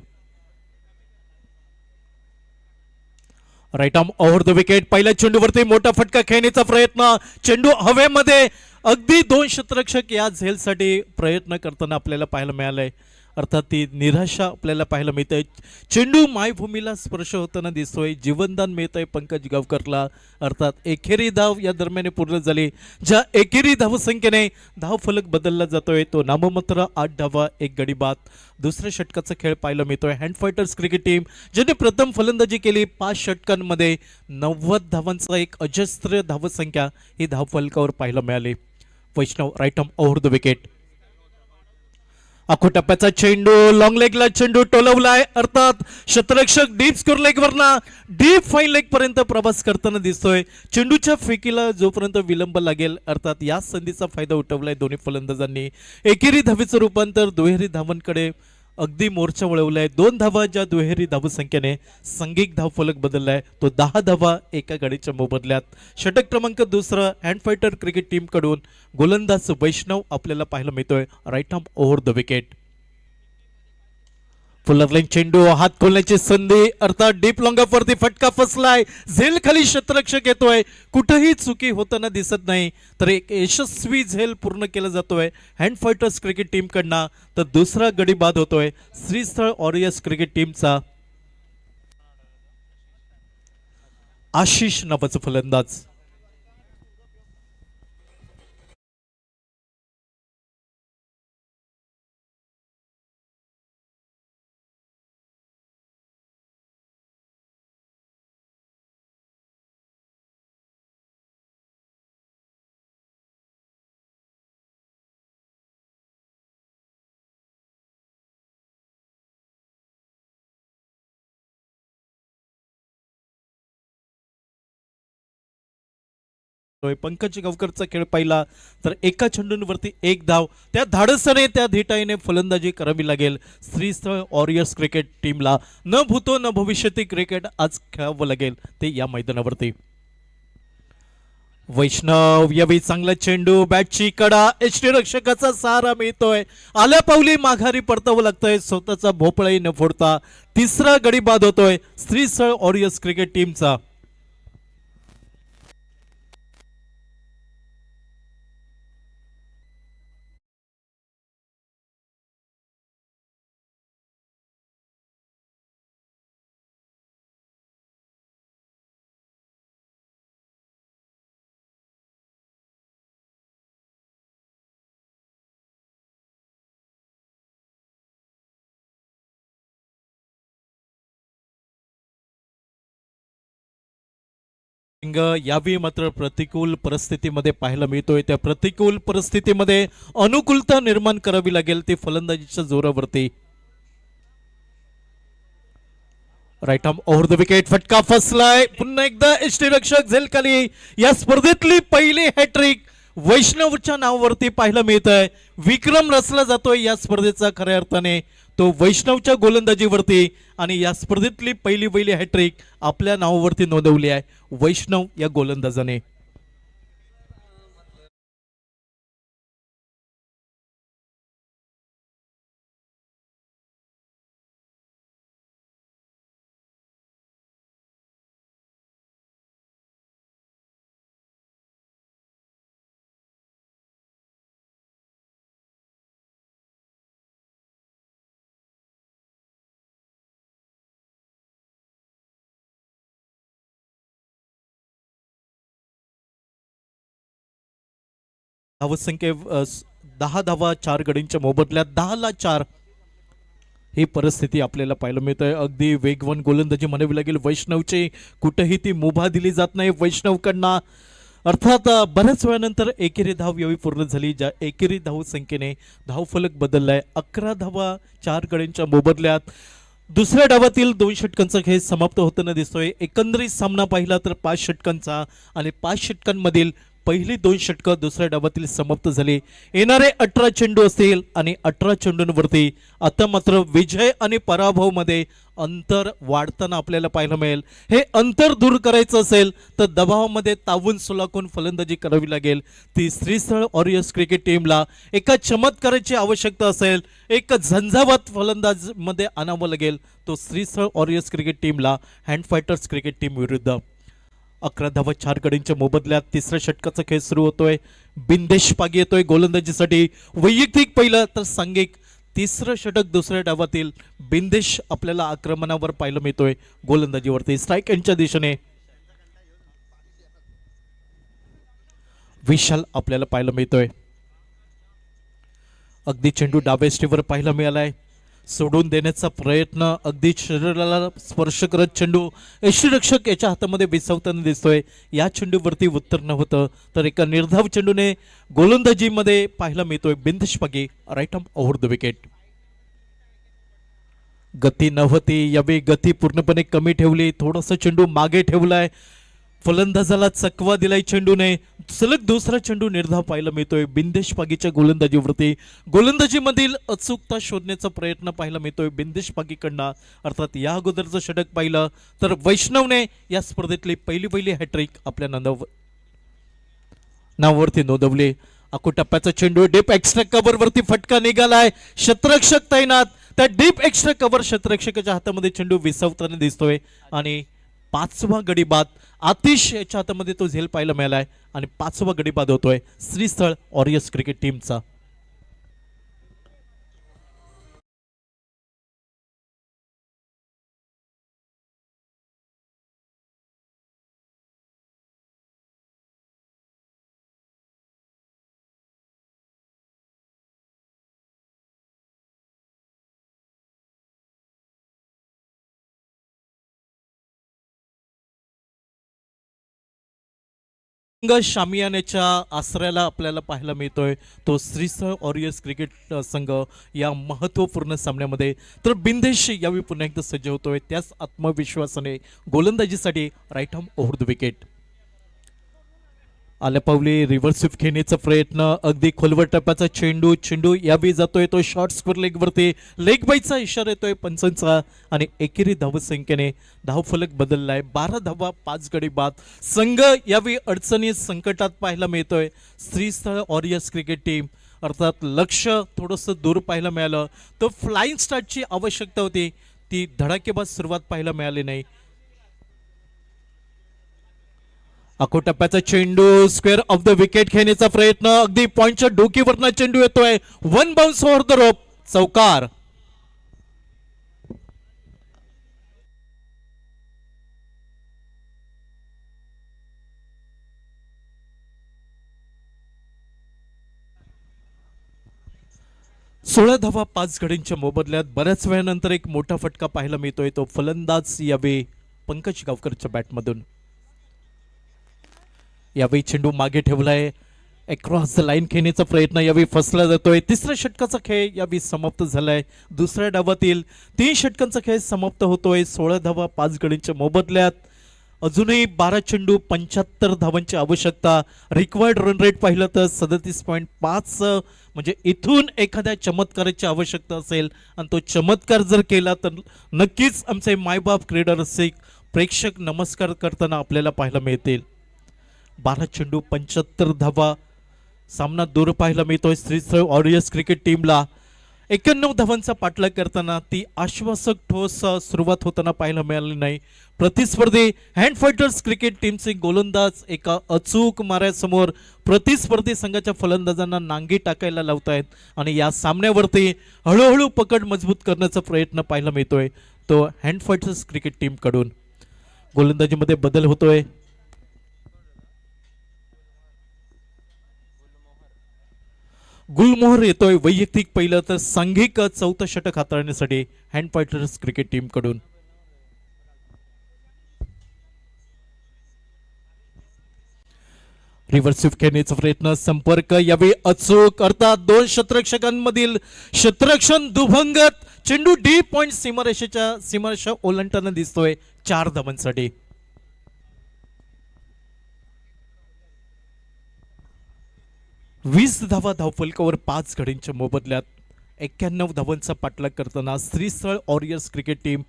Right arm over the wicket. पहिल्या चेंडूवरती मोठा फटका खेळण्याचा प्रयत्न, चेंडू हवेमध्ये. अगदी 2 क्षेत्ररक्षक या झेलसाठी प्रयत्न करताना आपल्याला पाहायला मिळालंय. अर्थात ती निराशा आपल्याला पाहायला मिळते. चेंडू मायभूमीला स्पर्श होताना दिसतोय. जीवनदान मिळतंय पंकज गावकरला. अर्थात एकेरी धाव या दरम्यान पूर्ण झाली. ज्या एकेरी धावसंख्येने धाव फलक बदलला जातोय तो नाममात्र 8 धावा 1 गडी बाद. दुसऱ्या षटकाचा खेळ पाहायला मिळतोय. हँड फायटर्स क्रिकेट टीम ज्याने प्रथम फलंदाजी केली 5 षटकांमध्ये 90 धावांचा एक अजस्त्र धावसंख्या ही धाव फलकावर पाहायला मिळाली. Vaishnav right arm over the wicket. आखो टप्प्याचा चेंडू लॉंग लेगला चेंडू टोलवलाय. अर्थात क्षेत्ररक्षक डीप स्कोर लेग वरना डीप फाईन लेग पर्यंत प्रवास करताना दिसतोय. चेंडूच्या फेकीला जोपर्यंत विलंब लागेल, अर्थात या संधीचा फायदा उठवलाय दोन्ही फलंदाजांनी. एकेरी धावेचं रूपांतर दुहेरी धावांकडे अगदी मोर्चा वळवलाय. 2 धावा ज्या दुहेरी धावसंख्येने सांघिक धाव फलक बदललाय तो 10 धावा एका गाडीच्या मोबदल्यात. षटक क्रमांक 2 हँड फायटर क्रिकेट टीम कडून गोलंदाज वैष्णव आपल्याला पाहायला मिळतोय. Right arm over the wicket. Fuller line चेंडू हात खोलण्याची संधी, अर्थात डीप लॉंग ऑफ वरती फटका फसलाय. झेल खाली क्षेत्ररक्षक येतोय, कुठेही चुकी होताना दिसत नाही. तर एक यशस्वी झेल पूर्ण केला जातोय हँड फायटर्स क्रिकेट टीम कडनं. तर दुसरा गडी बाद होतोय श्रीस्थळ वॉरियर्स क्रिकेट टीमचा. आशिष नावाचा फलंदाज. पंकज गावकरचा खेळ पाहिला तर एका चेंडूंवरती 1 धाव. त्या धाडसाने त्या धीटाईने फलंदाजी करावी लागेल श्रीस्थळ वॉरियर्स क्रिकेट टीमला. न भूतो न भविष्यती क्रिकेट आज खेळावं लागेल ते या मैदानावरती. वैष्णव यावेळी चांगला चेंडू, बॅटची कडा, यष्टीरक्षकाचा सहारा मिळतोय. आल्या पावली माघारी परतावं लागतंय स्वतःचा भोपळाही न फोडता. तिसरा गडी बाद होतोय श्रीस्थळ वॉरियर्स क्रिकेट टीमचा. यावेळी मात्र प्रतिकूल परिस्थितीमध्ये पाहायला मिळतोय. त्या प्रतिकूल परिस्थितीमध्ये अनुकूलता निर्माण करावी लागेल ती फलंदाजीच्या जोरावरती. Right arm over the wicket. फटका फसलाय. पुन्हा एकदा यष्टीरक्षक झेल खाली. या स्पर्धेतली पहिली हॅट्रिक वैष्णवच्या नावावरती पाहायला मिळत आहे. विक्रम रचला जातोय या स्पर्धेचा खऱ्या अर्थाने तो वैष्णवच्या गोलंदाजीवरती. आणि या स्पर्धेतली पहिली हॅट्रिक आपल्या नावावरती नोंदवली आहे वैष्णव या गोलंदाजाने. धावसंख्ये 10 धावा 4 गडींच्या मोबदल्यात 10-4 ही परिस्थिती आपल्याला पाहायला मिळतोय. अगदी वेगवान गोलंदाजी म्हणावी लागेल वैष्णवची, कुठेही ती मुभा दिली जात नाही वैष्णवकडनं. अर्थात बऱ्याच वेळानंतर एकेरी धाव यावी पूर्ण झाली, ज्या एकेरी धाव संख्येने धावफलक बदललाय. 11 धावा 4 गडींच्या मोबदल्यात दुसऱ्या डावातील 2 षटकांचा खेळ समाप्त होताना दिसतोय. एकंदरीत सामना पाहिला तर 5 षटकांचा आणि 5 षटकांमधील पहिली 2 षटकं दुसऱ्या डावातील समाप्त झाली. येणारे 18 चेंडू असतील आणि 18 चेंडूंवरती आता मात्र विजय आणि पराभव मध्ये अंतर वाढताना आपल्याला पाहायला मिळेल. हे अंतर दूर करायचं असेल तर दबावामध्ये तावून सुलाखून फलंदाजी करावी लागेल. ती श्रीस्थळ वॉरियर्स क्रिकेट टीमला एका चमत्काराची आवश्यकता असेल, एक झंझावात फलंदाज मध्ये आणावं लागेल. तो श्रीस्थळ वॉरियर्स क्रिकेट टीमला हँड फायटर्स क्रिकेट टीम विरुद्ध. 11 धावा 4 गडींच्या मोबदल्यात तिसऱ्या षटकाचा खेळ सुरू होतोय. बिंदेश पागी येतोय गोलंदाजीसाठी. वैयक्तिक पहिलं तर सांघिक तिसरं षटक दुसऱ्या डावातील बिंदेश आपल्याला आक्रमणावर पाहायला मिळतोय. गोलंदाजीवरती स्ट्राईक यांच्या दिशेने विशाल आपल्याला पाहायला मिळतोय. अगदी चेंडू डाव्या स्टीवर पाहायला मिळालाय. सोडून देण्याचा प्रयत्न, अगदी शरीराला स्पर्श करत चेंडू यष्टीरक्षक याच्या हातामध्ये विसावताना दिसतोय. या चेंडूवरती उत्तर नव्हतं तर एका निर्धाव चेंडूने गोलंदाजीमध्ये पाहायला मिळतोय Bindesh Pagi, right arm over the wicket. गती नव्हती यावेळी, गती पूर्णपणे कमी ठेवली. थोडासा चेंडू मागे ठेवलाय, फलंदाजाला चकवा दिलाय चेंडूने. सलग दुसरा चेंडू निर्धाव पाहायला मिळतोय बिंदेश पागीच्या गोलंदाजीवरती. गोलंदाजीमधील अचूकता शोधण्याचा प्रयत्न पाहायला मिळतोय बिंदेश पागीकडनं. अर्थात या अगोदरचं षटक पाहिलं तर वैष्णवने या स्पर्धेतली पहिली हॅट्रिक आपल्या नावावरती नोंदवली. टप्प्याचा चेंडू डीप एक्स्ट्रा कव्हर वरती फटका निघालाय. क्षेत्ररक्षक तैनात, त्या डीप एक्स्ट्रा कव्हर क्षेत्ररक्षकाच्या हातामध्ये चेंडू विसावताना दिसतोय आणि 5वा गडी बाद आतिश याच्या हातामध्ये तो झेल पाहायला मिळालाय आणि 5वा गडी बाद होतोय श्रीस्थळ वॉरियर्स क्रिकेट टीमचा. शामियानेच्या आसऱ्याला आपल्याला पाहायला मिळतोय तो श्रीस्थळ वॉरियर्स क्रिकेट संघ या महत्त्वपूर्ण सामन्यामध्ये. तर बिंदेश यावेळी पुन्हा एकदा सज्ज होतोय त्याच आत्मविश्वासाने गोलंदाजीसाठी, right arm over the wicket. आल्या पावली रिव्हर्स स्वीप खेळण्याचा प्रयत्न, अगदी खोलवर टप्प्याचा चेंडू यावेळी जातोय तो शॉर्ट स्क्वेअर लेग वरती. लेग बाईचा इशारा येतोय पंचांचा आणि एकेरी धावसंख्येने धावफलक बदललाय. 12 धावा 5 गडी बाद. संघ यावेळी अडचणी संकटात पाहायला मिळतोय श्रीस्थळ वॉरियर्स क्रिकेट टीम. अर्थात लक्ष थोडंसं दूर पाहायला मिळालं. तो फ्लाइंग स्टार्टची आवश्यकता होती, ती धडाकेबाज सुरुवात पाहायला मिळाली नाही. टप्प्याचा चेंडू स्क्वेअर ऑफ द विकेट खेळण्याचा प्रयत्न, अगदी पॉइंटच्या डोकीवरनं चेंडू येतोय. 1 बाउन्स ओव्हर द रोप, चौकार. सोळा धावा 5 गडींच्या मोबदल्यात बऱ्याच वेळानंतर एक मोठा फटका पाहायला मिळतोय. तो फलंदाज यावेळी पंकज गावकरच्या बॅटमधून. यावेळी चेंडू मागे ठेवलाय, अक्रॉस द लाईन खेळण्याचा प्रयत्न यावेळी फसला जातोय. तिसऱ्या षटकाचा खेळ यावेळी समाप्त झालाय. दुसऱ्या डावातील 3 षटकांचा खेळ समाप्त होतोय 16 धावा 5 गडींच्या मोबदल्यात. अजूनही 12 चेंडू 75 धावांची आवश्यकता. रिक्वायर्ड रन रेट पाहिलं तर 37.5, म्हणजे इथून एखाद्या चमत्काराची आवश्यकता असेल आणि तो चमत्कार जर केला तर नक्कीच आमचे मायबाप क्रीडा रसिक प्रेक्षक नमस्कार करताना आपल्याला पाहायला मिळतील. 12 चेंडू 75 धावा, सामना दूर पाहायला मिळतोय श्रीस्थळ वॉरियर्स क्रिकेट टीमला. 91 धावांचा पाठलाग करताना ती आश्वासक ठोस सुरुवात होताना पाहायला मिळाली नाही. प्रतिस्पर्धी हँड फायटर्स क्रिकेट टीमचे गोलंदाज एका अचूक माऱ्यासमोर प्रतिस्पर्धी संघाच्या फलंदाजांना नांगी टाकायला लावतायत आणि या सामन्यावरती हळूहळू पकड मजबूत करण्याचा प्रयत्न पाहायला मिळतोय तो हँड फायटर्स क्रिकेट टीम कडून. गोलंदाजीमध्ये बदल होतोय. गुलमोहर येतोय वैयक्तिक पहिलं तर सांघिक चौथं षटक हाताळण्यासाठी हँड फायटर्स क्रिकेट टीम कडून. रिव्हर्स खेळण्याचा प्रयत्न संपर्क यावेळी अचूक अर्थात दोन क्षेत्ररक्षकांमधील क्षेत्ररक्षण दुभंगत चेंडू डी पॉइंट सीमारेषा ओलांडताना दिसतोय 4 धावांसाठी. वीस धावा धावफलकावर 5 गडींच्या मोबदल्यात 91 धावांचा पाठलाग करताना श्रीस्थळ वॉरियर्स क्रिकेट टीम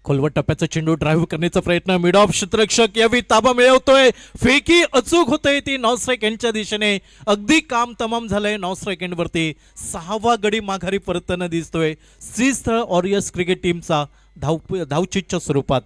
खोलवट टप्प्याचा चेंडू ड्राईव्ह करण्याचा प्रयत्न मिड ऑफ क्षेत्ररक्षक यावेळी ताबा मिळवतोय. फेकी अचूक होतोय ती नॉन स्ट्राईक एंडच्या दिशेने. अगदी काम तमाम झालंय नॉन स्ट्राईक एंड वरती. 6वा गडी माघारी परतताना दिसतोय श्रीस्थळ वॉरियर्स क्रिकेट टीमचा धावचीच्या स्वरूपात.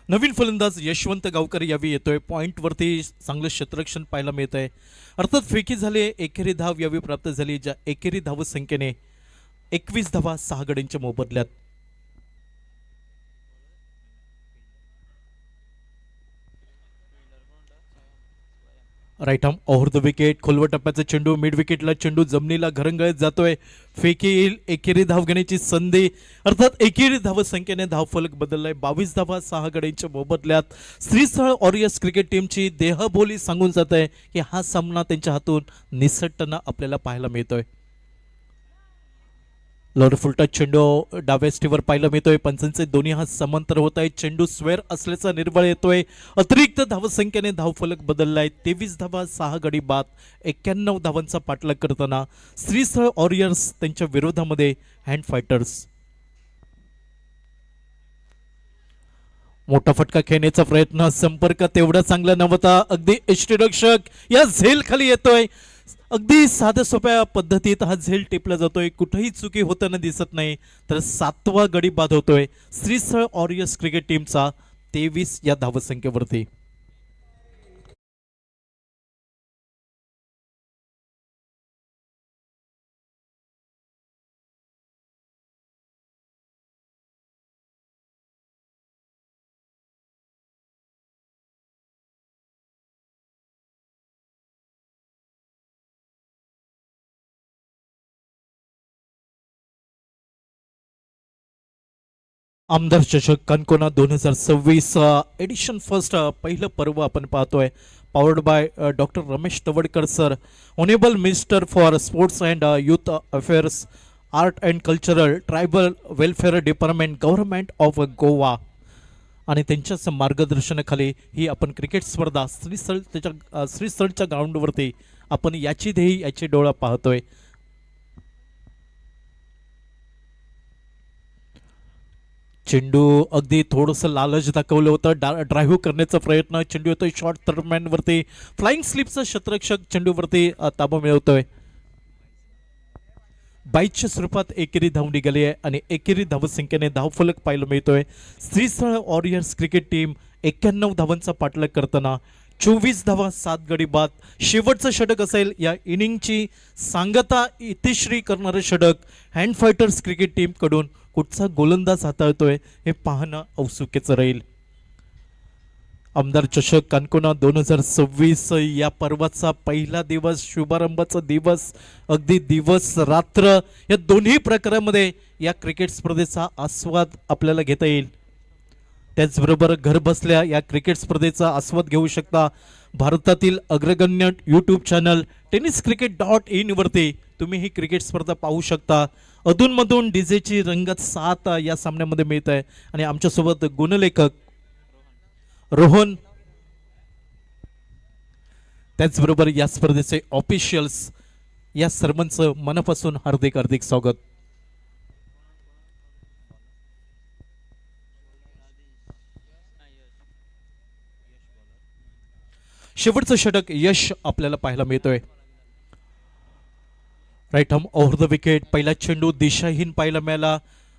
नवीन फलंदाज यशवंत गावकर यावेळी येतोय. पॉइंट वरती चांगलं क्षेत्ररक्षण पाहायला मिळत आहे. अर्थात फेकी झाले एकेरी धाव यावेळी प्राप्त झाली ज्या एकेरी धाव संख्येने 21 धावा 6 गड्यांच्या मोबदल्यात. Right arm over the wicket. खोलवट टप्प्याचा चेंडू मिड विकेटला चेंडू जमिनीला घरंगळत जातोय. फेकी येईल एकेरी धाव घेण्याची संधी. अर्थात एकेरी धाव संख्येने धाव फलक बदललाय. 22 धावा 6 गड्यांच्या मोबदल्यात. श्रीस्थळ वॉरियर्स क्रिकेट टीमची देहबोली सांगून जात आहे की हा सामना त्यांच्या हातून निसटताना आपल्याला पाहायला मिळतोय. लोअर फुलटा चेंडू डाव्या स्टीवर पाहायला मिळतोय. पंचांचे दोन्ही हात समांतर होत आहेत. चेंडू स्क्वेअर असल्याचा निर्बळ येतोय. अतिरिक्त धावसंख्येने धावफलक बदललाय. 23 धावा 6 गडी बाद 91 धावांचा पाठलाग करताना श्रीस्थळ वॉरियर्स त्यांच्या विरोधामध्ये हँड फायटर्स. मोठा फटका खेळण्याचा प्रयत्न संपर्क तेवढा चांगला नव्हता. अगदी यष्टीरक्षक या झेल खाली येतोय. अगदी साध्या सोप्या पद्धतीत हा झेल टिपला जातोय. कुठेही चुकी होताना दिसत नाही. तर 7वा गडी बाद होतोय श्रीस्थळ वॉरियर्स क्रिकेट टीमचा 23 या धावसंख्येवरती. आमदार चषक कणकोना 2026 एडिशन फर्स्ट पहिलं पर्व आपण पाहतोय. Powered by doctor Ramesh Tawadkar sir, honourable minister for sports and youth affairs, art and cultural, tribal welfare department, government of Goa आणि त्यांच्याच मार्गदर्शनाखाली ही आपण क्रिकेट स्पर्धा श्रीस्थळच्या ग्राउंडवरती आपण याची ध्येय याची डोळा पाहतोय. चेंडू अगदी थोडंसं लालच दाखवलं होतं. ड्राईव्ह करण्याचा प्रयत्न. चेंडू येतोय शॉर्ट थर्डमॅन वरती. फ्लाइंग स्लिपचा क्षेत्ररक्षक चेंडूवरती ताबा मिळवतोय. 22च्या स्वरूपात एकेरी धाव निघाली आहे आणि एकेरी धावसंख्येने धावफलक पाहायला मिळतोय. श्रीस्थळ वॉरियर्स क्रिकेट टीम 91 धावांचा पाठलाग करताना 24 धावा 7 गडी बाद. शेवटचं षटक असेल या इनिंगची सांगता इतिश्री करणारं षटक. हँड फायटर्स क्रिकेट टीम कडून कुठचा गोलंदाज हाताळतोय हे पाहणं औत्सुक्याचं राहील. आमदार चषक कणकोना 2026 या पर्वाचा पहिला दिवस, शुभारंभाचा दिवस, अगदी दिवस रात्र या दोन्ही प्रकारामध्ये या क्रिकेट स्पर्धेचा आस्वाद आपल्याला घेता येईल. त्याचबरोबर घर बसल्या या क्रिकेट स्पर्धेचा आस्वाद घेऊ शकता. भारतातील अग्रगण्य यूट्यूब चॅनल tenniscricket.in वरती तुम्ही ही क्रिकेट स्पर्धा पाहू शकता. अधूनमधून डीजेची रंगत साथ या सामन्यामध्ये मिळत आहे आणि आमच्यासोबत गुणलेखक रोहन, त्याचबरोबर या स्पर्धेचे ऑफिशियल्स, या सर्वांचं मनापासून हार्दिक हार्दिक स्वागत. शेवटचं षटक यश आपल्याला पाहायला मिळतोय. Right arm over the wicket. पहिला चेंडू दिशाहीन पाहायला मिळाला.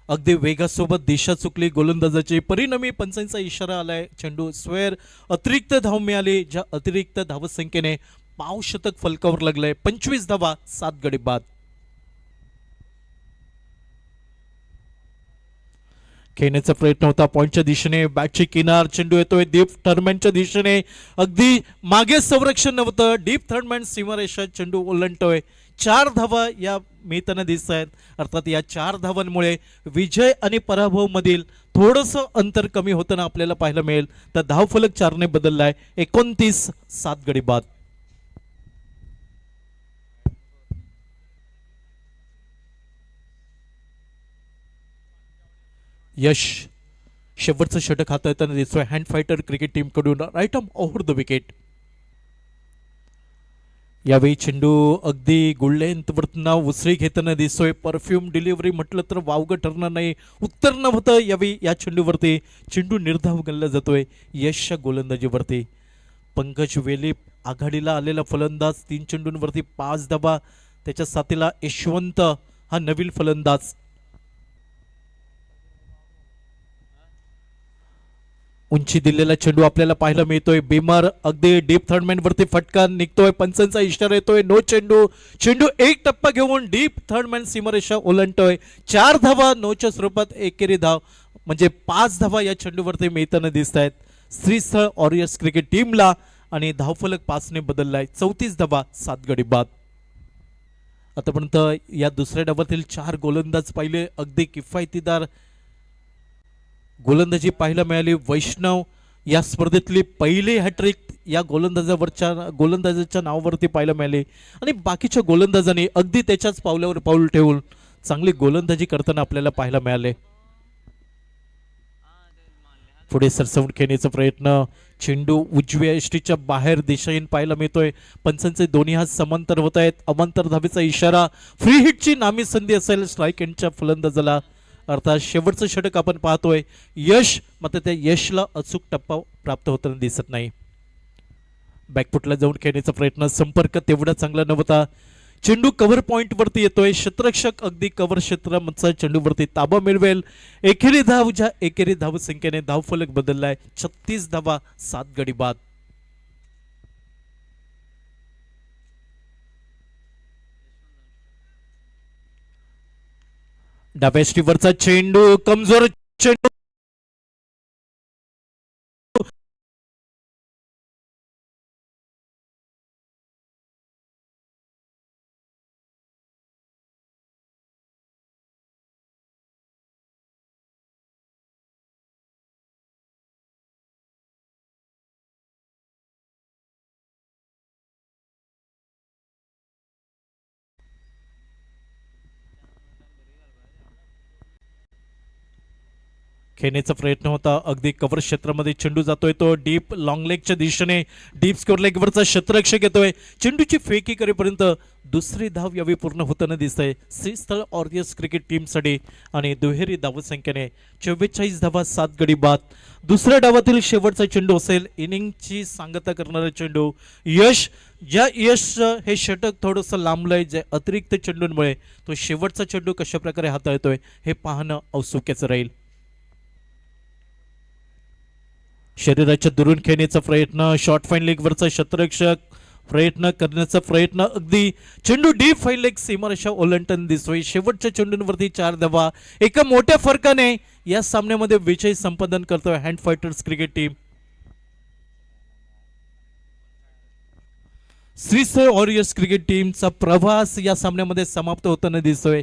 अगदी वेगासोबत दिशा चुकली गोलंदाजाची. परिणामी पंचांचा इशारा आलाय. चेंडू स्क्वेअर. अतिरिक्त धाव मिळाली, ज्या अतिरिक्त धावसंख्येने पावशतक फलकावर लागलंय. 25 धावा 7 गडी बाद. खेळण्याचा प्रयत्न होता पॉइंटच्या दिशेने. बॅटची किनार. चेंडू येतोय डीप थर्डमॅनच्या दिशेने. अगदी मागे संरक्षण नव्हतं. डीप थर्डमॅन सीमारेषा चेंडू ओलांडतोय. 4 धावा या मिळताना दिसत आहेत. अर्थात या 4 धावांमुळे विजय आणि पराभव मधील थोडंसं अंतर कमी होताना आपल्याला पाहायला मिळेल. तर धावफलक 4 ने बदललाय. 29 7 गडी बाद. यश शेवटचं षटक हाताळताना दिसतोय हँड फायटर क्रिकेट टीम कडून. Right arm over the wicket. यावेळी चेंडू अगदी गुळलेंतवरतना उसळी घेताना दिसतोय. परफ्यूम डिलिव्हरी म्हटलं तर वावगं ठरणार नाही. उत्तर नव्हतं यावेळी या चेंडूवरती. चेंडू निर्धाव गणला जातोय यशच्या गोलंदाजीवरती. पंकज वेलीप आघाडीला आलेला फलंदाज. 3 चेंडूंवरती 5 धावा. त्याच्या साथीला यशवंत हा नवीन फलंदाज. उंची दिलेला चेंडू आपल्याला पाहायला मिळतोय. बीमर अगदी डीप थर्डमॅन वरती फटका निघतोय. पंचांचा इशारा येतोय नो चेंडू. चेंडू एक टप्पा घेऊन डीप थर्डमॅन सीमारेषा ओलांडतोय. 4 धावा नोच्या स्वरूपात एकेरी धाव म्हणजे 5 धावा या चेंडूवरती मिळताना दिसत आहेत श्रीस्थळ वॉरियर्स क्रिकेट टीमला. आणि धावफलक 5 ने बदललाय. 34 धावा 7 गडी बाद. आतापर्यंत या दुसऱ्या डावातील 4 गोलंदाज पाहिले. अगदी किफायतीदार गोलंदाजी पाहायला मिळाली. वैष्णव या स्पर्धेतली पहिली हॅट्रिक या गोलंदाजाच्या नावावरती पाहायला मिळाली. आणि बाकीच्या गोलंदाजांनी अगदी त्याच्याच पावलावर पाऊल ठेवून चांगली गोलंदाजी करताना आपल्याला पाहायला मिळाले. पुढे सरसवून खेळण्याचा प्रयत्न. चेंडू उजव्या यष्टीच्या बाहेर दिशाहीन पाहायला मिळतोय. पंचांचे दोन्ही हात समांतर होत आहेत. अमांतर धावेचा इशारा. फ्री हिटची नामी संधी असेल स्ट्राईक एंडच्या फलंदाजाला. अर्थात शेवटचं षटक आपण पाहतोय. यश मात्र त्या यशला अचूक टप्पा प्राप्त होताना दिसत नाही. बॅकफुटला जाऊन खेळण्याचा प्रयत्न. संपर्क तेवढा चांगला नव्हता. चेंडू कव्हर पॉइंट वरती येतोय. क्षेत्ररक्षक अगदी कव्हर क्षेत्राचा चेंडूवरती ताबा मिळवेल. एकेरी धाव, ज्या एकेरी धाव संख्येने धावफलक बदललाय. 36 धावा 7 गडी बाद. डाव्या यष्टीवरचा चेंडू कमजोर चेंडू. खेळण्याचा प्रयत्न होता. अगदी कव्हर क्षेत्रामध्ये चेंडू जातोय. तो डीप लॉंग लेगच्या दिशेने. डीप स्कोर लेगवरचा क्षेत्ररक्षक येतोय. चेंडूची फेकी करेपर्यंत दुसरी धाव यावी पूर्ण होताना दिसतंय श्रीस्थळ वॉरियर्स क्रिकेट टीमसाठी. आणि दुहेरी धावसंख्येने 44 धावा 7 गडी बाद. दुसऱ्या डावातील शेवटचा चेंडू असेल इनिंगची सांगता करणारा चेंडू. यश हे षटक थोडंसं लांबलंय. जे अतिरिक्त चेंडूंमुळे तो शेवटचा चेंडू कशा प्रकारे हाताळतोय हे पाहणं औत्सुक्याचं राहील. शरीराच्या दुरून खेळण्याचा प्रयत्न. शॉर्ट फाईन लेग वरचा क्षेत्ररक्षक प्रयत्न करण्याचा प्रयत्न. अगदी चेंडू डीप फाईन लेग सीमारेषा ओलांडताना दिसतोय. शेवटच्या चेंडूंवरती 4 धावा. एका मोठ्या फरकाने या सामन्यामध्ये विजय संपादन करतोय hand fighters cricket team. Shristhal warriors cricket टीमचा प्रवास या सामन्यामध्ये समाप्त होताना दिसतोय.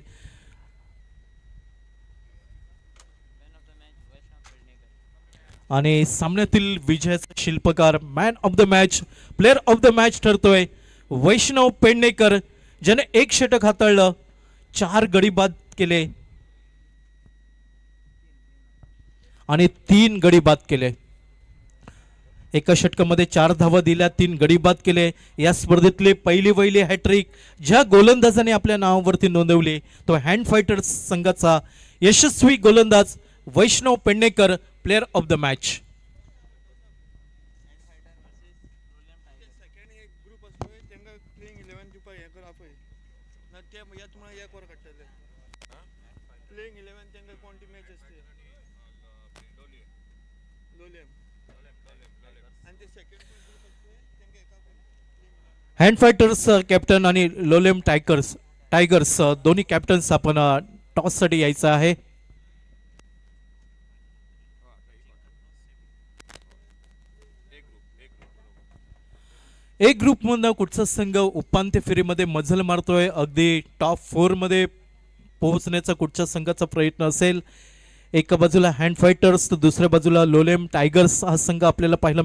आणि सामन्यातील विजयाचा शिल्पकार man of the match player of the match ठरतोय वैष्णव पेडणेकर, ज्याने 1 षटक हाताळलं, 4 गडी बाद केले आणि 3 गडी बाद केले. एका षटकामध्ये 4 धावा दिल्या, 3 गडी बाद केले. या स्पर्धेतले पहिली हॅट्रिक ज्या गोलंदाजाने आपल्या नावावरती नोंदवली तो हँड फायटर्स संघाचा यशस्वी गोलंदाज Vaishnav Pednekar, player of the match. Hand fighters captain आणि लोलेम टायगर्स दोन्ही कॅप्टन्स आपण टॉस साठी यायचं आहे. एक ग्रुप मधनं कुठचा संघ उपांत्य फेरीमध्ये मजल मारतोय, अगदी टॉप 4 मध्ये पोहोचण्याचा कुठच्या संघाचा प्रयत्न असेल. एका बाजूला हँड फायटर्स तर दुसऱ्या बाजूला लोलेम टायगर्स हा संघ आपल्याला पाहायला